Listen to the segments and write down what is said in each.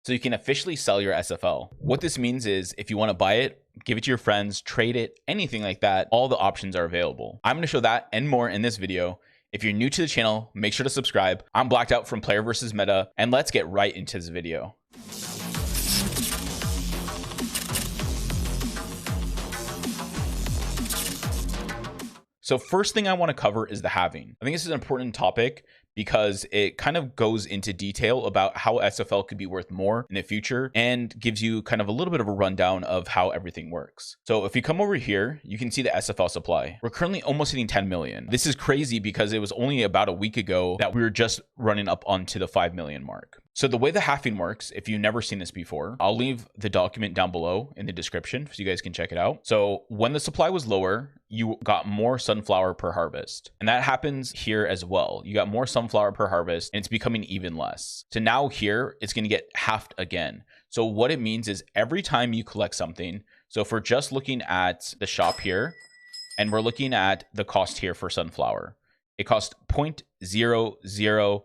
so you can officially sell your SFL. What this means is if you want to buy it, give it to your friends, trade it, anything like that, all the options are available. I'm going to show that and more in this video. If you're new to the channel, make sure to subscribe. I'm Blacked Out from Player vs. Meta, and let's get right into this video. So first thing I want to cover is the halving. I think this is an important topic because it kind of goes into detail about how SFL could be worth more in the future and gives you kind of a little bit of a rundown of how everything works. So if you come over here, you can see the SFL supply. We're currently almost hitting 10 million. This is crazy because it was only about a week ago that we were just running up onto the 5 million mark. So the way the halving works, if you've never seen this before, I'll leave the document down below in the description so you guys can check it out. So when the supply was lower, you got more sunflower per harvest. And that happens here as well. You got more sunflower per harvest and it's becoming even less. So now here it's going to get halved again. So what it means is every time you collect something, so if we're just looking at the shop here and we're looking at the cost here for sunflower, it costs 0.00005.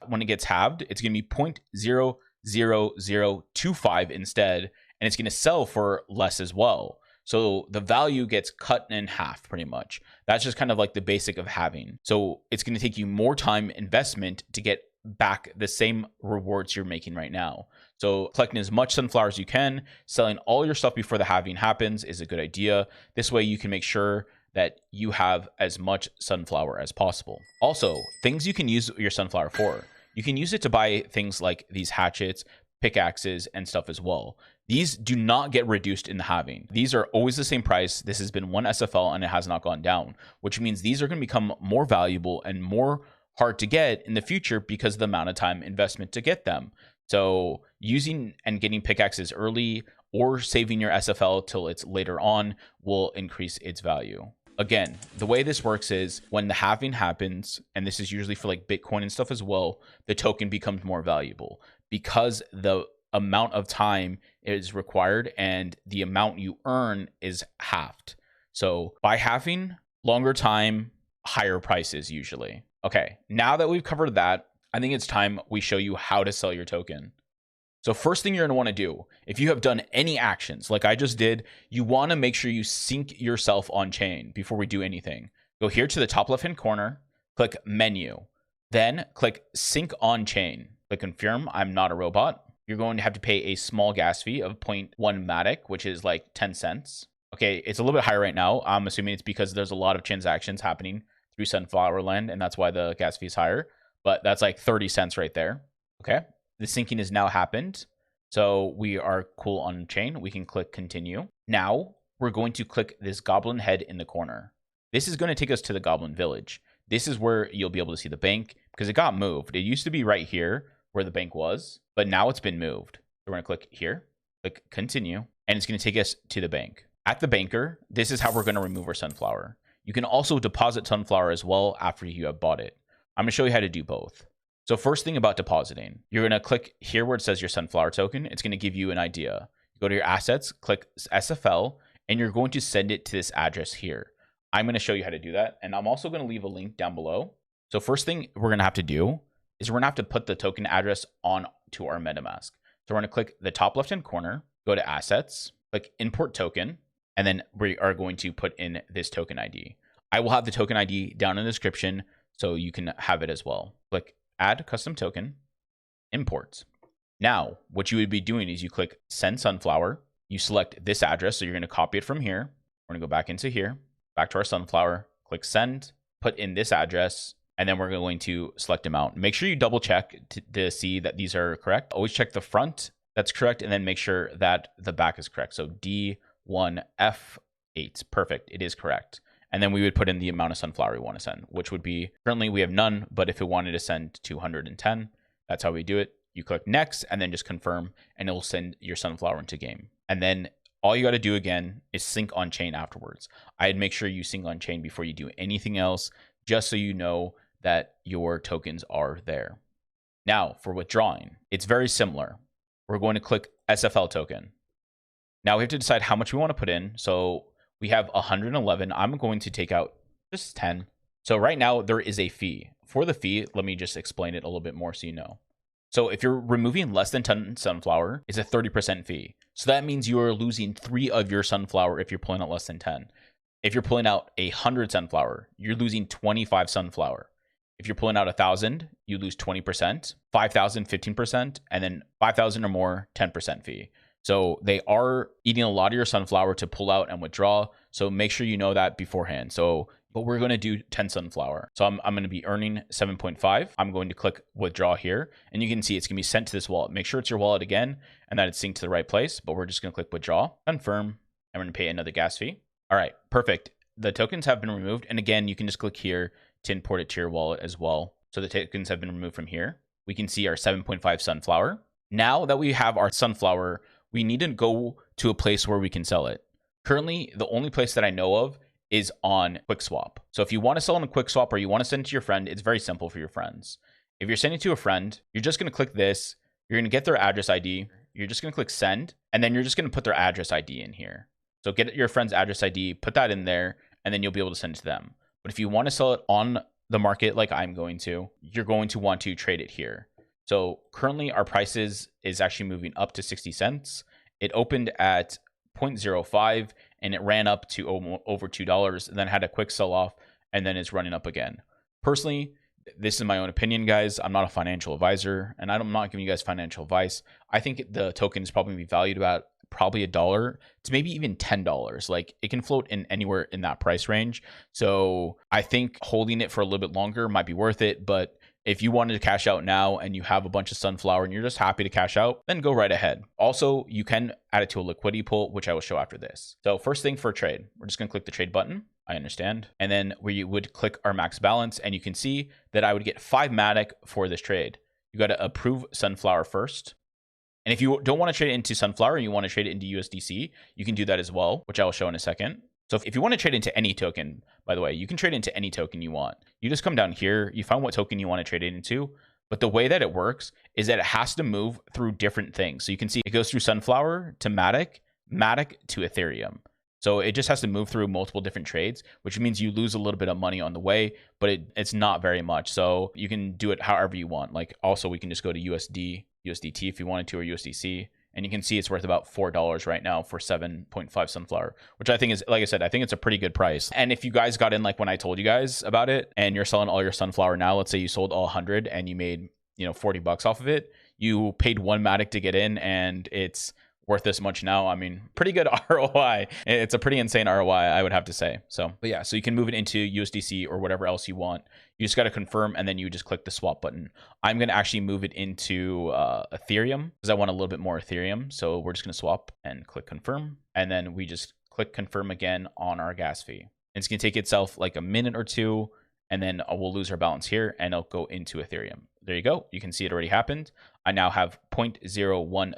When it gets halved, it's going to be 0.00025 instead, and it's going to sell for less as well. So the value gets cut in half pretty much. That's just kind of like the basic of halving. So it's going to take you more time investment to get back the same rewards you're making right now. So collecting as much sunflower as you can, selling all your stuff before the halving happens is a good idea. This way you can make sure that you have as much sunflower as possible. Also, things you can use your sunflower for. You can use it to buy things like these hatchets, pickaxes, and stuff as well. These do not get reduced in the halving. These are always the same price. This has been one SFL and it has not gone down, which means these are going to become more valuable and more hard to get in the future because of the amount of time investment to get them. So using and getting pickaxes early or saving your SFL till it's later on will increase its value. Again, the way this works is when the halving happens, and this is usually for like Bitcoin and stuff as well, the token becomes more valuable because the amount of time is required and the amount you earn is halved. So by halving, longer time, higher prices usually. Okay, now that we've covered that, I think it's time we show you how to sell your token. So first thing you're going to want to do, if you have done any actions like I just did, you want to make sure you sync yourself on chain before we do anything. Go here to the top left hand corner, click menu, then click sync on chain. Click confirm, I'm not a robot. You're going to have to pay a small gas fee of 0.1 Matic, which is like 10 cents. Okay, it's a little bit higher right now. I'm assuming it's because there's a lot of transactions happening through Sunflower Land, and that's why the gas fee is higher. But that's like 30 cents right there. Okay, the syncing has now happened. So we are cool on chain. We can click continue. Now we're going to click this goblin head in the corner. This is going to take us to the goblin village. This is where you'll be able to see the bank because it got moved. It used to be right here where the bank was, but now it's been moved. So we're going to click here, click continue, and it's going to take us to the bank. At the banker, this is how we're going to remove our sunflower. You can also deposit sunflower as well after you have bought it. I'm going to show you how to do both. So first thing about depositing, you're going to click here where it says your sunflower token. It's going to give you an idea. You go to your assets, click SFL, and you're going to send it to this address here. I'm going to show you how to do that. And I'm also going to leave a link down below. So first thing we're going to have to do is we're going to have to put the token address on to our MetaMask. So we're going to click the top left-hand corner, go to assets, click import token, and then we are going to put in this token ID. I will have the token ID down in the description so you can have it as well. Click add custom token, import. Now, what you would be doing is you click send sunflower, you select this address, so you're going to copy it from here. We're going to go back into here, back to our sunflower, click send, put in this address, and then we're going to select amount. Make sure you double check to see that these are correct. Always check the front, that's correct, and then make sure that the back is correct. So D1F8, perfect, it is correct. And then we would put in the amount of sunflower we want to send, which would be, currently we have none, but if we wanted to send 210, that's how we do it. You click next and then just confirm, and it will send your sunflower into game. And then all you got to do again is sync on chain afterwards. I'd make sure you sync on chain before you do anything else, just so you know that your tokens are there. Now for withdrawing, it's very similar. We're going to click SFL token. Now we have to decide how much we want to put in. So we have 111. I'm going to take out just 10. So right now there is a fee. For the fee, let me just explain it a little bit more so you know. So if you're removing less than 10 sunflower, it's a 30% fee. So that means you're losing 3 of your sunflower if you're pulling out less than 10. If you're pulling out 100 sunflower, you're losing 25 sunflower. If you're pulling out 1,000, you lose 20%, 5,000, 15%, and then 5,000 or more, 10% fee. So they are eating a lot of your sunflower to pull out and withdraw. So make sure you know that beforehand. But we're going to do 10 sunflower. So I'm going to be earning 7.5. I'm going to click withdraw here, and you can see it's going to be sent to this wallet. Make sure it's your wallet again and that it's synced to the right place, but we're just going to click withdraw, confirm, and we're going to pay another gas fee. All right, perfect. The tokens have been removed. And again, you can just click here to import it to your wallet as well. So the tokens have been removed from here. We can see our 7.5 sunflower. Now that we have our sunflower, we need to go to a place where we can sell it. Currently, the only place that I know of is on QuickSwap. So if you want to sell on a QuickSwap or you want to send it to your friend, it's very simple for your friends. If you're sending it to a friend, you're just going to click this. You're going to get their address ID. You're just going to click send, and then you're just going to put their address ID in here. So get your friend's address ID, put that in there, and then you'll be able to send it to them. But if you want to sell it on the market like I'm going to, you're going to want to trade it here. So currently our prices is actually moving up to 60 cents. It opened at 0.05 and it ran up to over $2, then had a quick sell off, and then it's running up again. Personally, this is my own opinion, guys. I'm not a financial advisor, and I'm not giving you guys financial advice. I think the token is probably valued about probably $1 to maybe even $10. Like, it can float in anywhere in that price range. So I think holding it for a little bit longer might be worth it. But if you wanted to cash out now and you have a bunch of sunflower and you're just happy to cash out, then go right ahead. Also, you can add it to a liquidity pool, which I will show after this. So first thing for trade, we're just going to click the trade button. I understand. And then we would click our max balance, and you can see that I would get 5 Matic for this trade. You got to approve sunflower first. And if you don't want to trade it into sunflower and you want to trade it into USDC, you can do that as well, which I will show in a second. So if you want to trade into any token, by the way, you can trade into any token you want. You just come down here, you find what token you want to trade it into. But the way that it works is that it has to move through different things. So you can see it goes through sunflower to Matic, Matic to Ethereum. So it just has to move through multiple different trades, which means you lose a little bit of money on the way, but it's not very much. So you can do it however you want. Like, also, we can just go to USDT if you wanted to, or USDC. And you can see it's worth about $4 right now for 7.5 sunflower, which I think is, like I said, I think it's a pretty good price. And if you guys got in like when I told you guys about it, and you're selling all your sunflower now, let's say you sold all 100 and you made, $40 off of it, you paid 1 Matic to get in, and it's worth this much now. I mean, pretty good ROI. It's a pretty insane ROI, I would have to say. So, but yeah, so you can move it into USDC or whatever else you want. You just got to confirm, and then you just click the swap button. I'm going to actually move it into Ethereum because I want a little bit more Ethereum. So we're just going to swap and click confirm. And then we just click confirm again on our gas fee. It's going to take itself like a minute or two, and then we'll lose our balance here and it'll go into Ethereum. There you go. You can see it already happened. I now have 0.01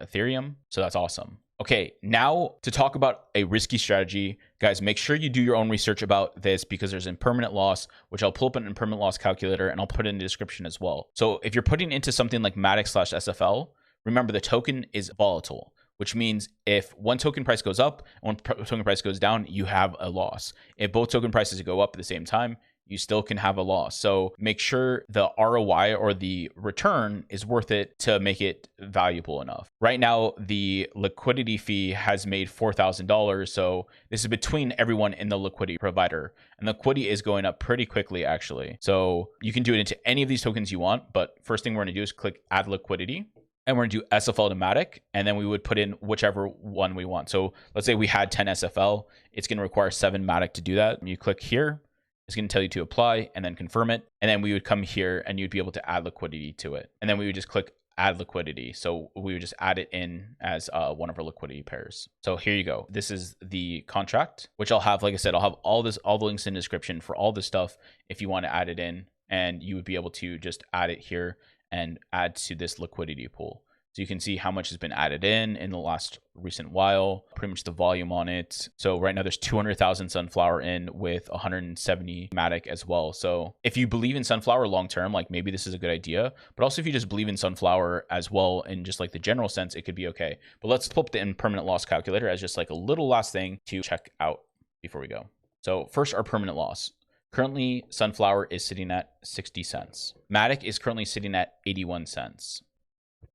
Ethereum. So that's awesome. Okay, now to talk about a risky strategy, guys, make sure you do your own research about this because there's impermanent loss, which I'll pull up an impermanent loss calculator and I'll put it in the description as well. So if you're putting into something like Matic/SFL, remember the token is volatile, which means if one token price goes up and one token price goes down, you have a loss. If both token prices go up at the same time, you still can have a loss. So make sure the ROI or the return is worth it to make it valuable enough. Right now, the liquidity fee has made $4,000. So this is between everyone in the liquidity provider. And the liquidity is going up pretty quickly, actually. So you can do it into any of these tokens you want. But first thing we're going to do is click add liquidity. And we're going to do SFL to Matic, and then we would put in whichever one we want. So let's say we had 10 SFL. It's going to require 7 Matic to do that. You click here. It's going to tell you to apply and then confirm it. And then we would come here and you'd be able to add liquidity to it. And then we would just click add liquidity. So we would just add it in as one of our liquidity pairs. So here you go. This is the contract, which I'll have, like I said, I'll have all the links in the description for all this stuff if you want to add it in, and you would be able to just add it here and add to this liquidity pool. So you can see how much has been added in the last recent while, pretty much the volume on it. So right now there's 200,000 sunflower in with 170 Matic as well. So if you believe in sunflower long-term, like maybe this is a good idea, but also if you just believe in sunflower as well, in just like the general sense, it could be okay. But let's pull up the impermanent loss calculator as just like a little last thing to check out before we go. So first, our permanent loss. Currently, sunflower is sitting at 60 cents. Matic is currently sitting at 81 cents.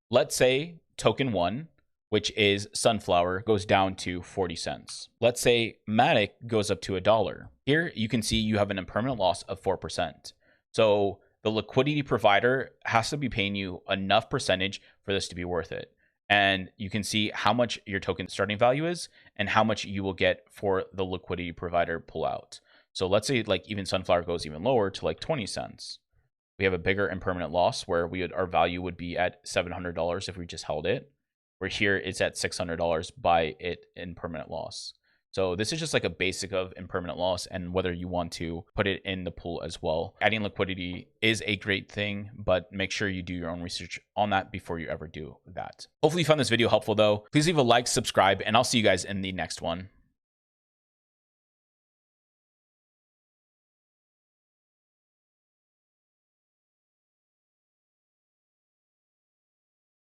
Let's say token 1, which is Sunflower, goes down to 40 cents. Let's say Matic goes up to $1. Here you can see you have an impermanent loss of 4%. So the liquidity provider has to be paying you enough percentage for this to be worth it. And you can see how much your token starting value is and how much you will get for the liquidity provider pull out. So let's say like even Sunflower goes even lower to like 20 cents. We have a bigger impermanent loss where our value would be at $700 if we just held it. Where here it's at $600 by it in permanent loss. So this is just like a basic of impermanent loss and whether you want to put it in the pool as well. Adding liquidity is a great thing, but make sure you do your own research on that before you ever do that. Hopefully you found this video helpful though. Please leave a like, subscribe, and I'll see you guys in the next one.